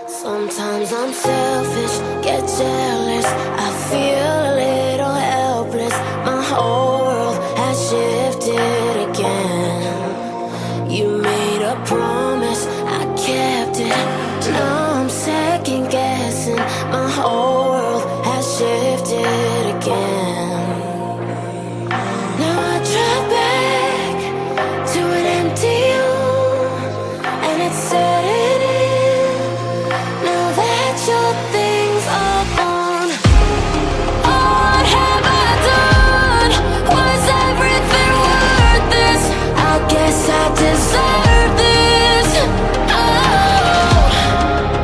Sometimes I'm selfish, get jealous, I feel a little helpless. My whole world has shifted again. You made a promise, I kept it. Now I'm second guessing. My whole world has shifted again. Now I drive back to an empty room, and it's setting in. Now that your things are gone, what have I done? Was everything worth this? I guess I deserve this.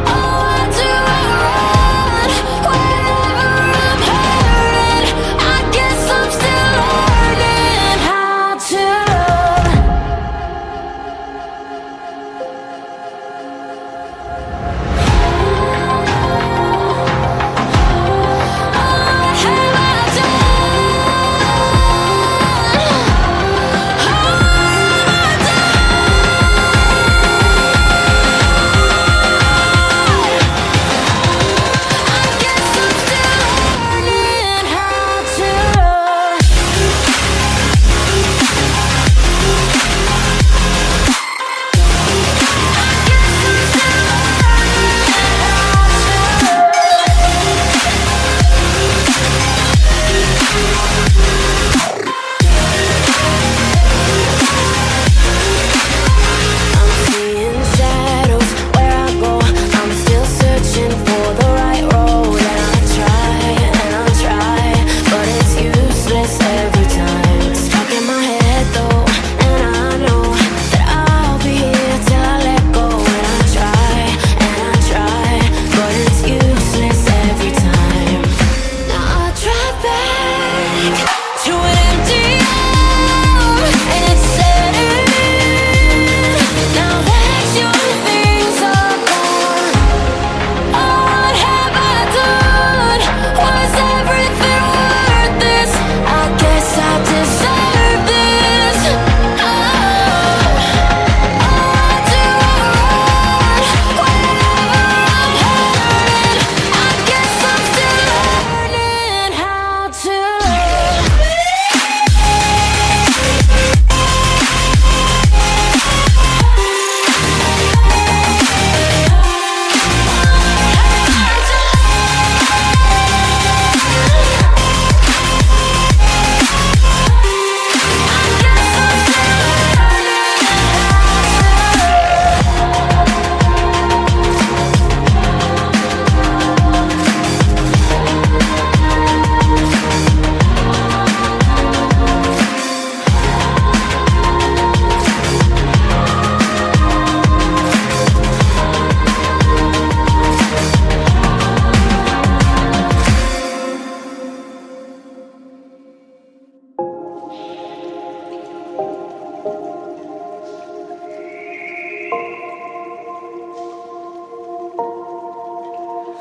Why do I run whenever I'm hurting? I guess I'm still learning how to love. What have I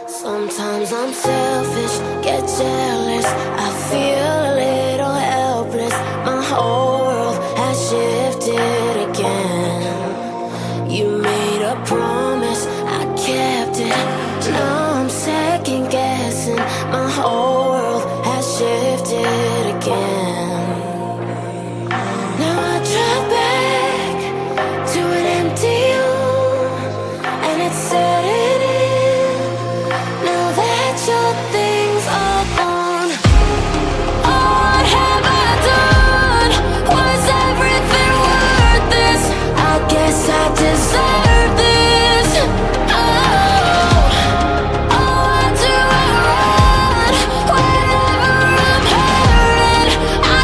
Sometimes I'm selfish, get jealous, I feel a little helpless. My whole world has shifted again. You made a promise, I kept it. Now I'm second guessing. My whole world has shifted again. Now I drive back to an empty room, and it's setting in. Now that your things are gone, what have I done? Was everything worth this? I guess I deserve this. Why do I run whenever I'm hurting? I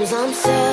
Sometimes I'm selfish.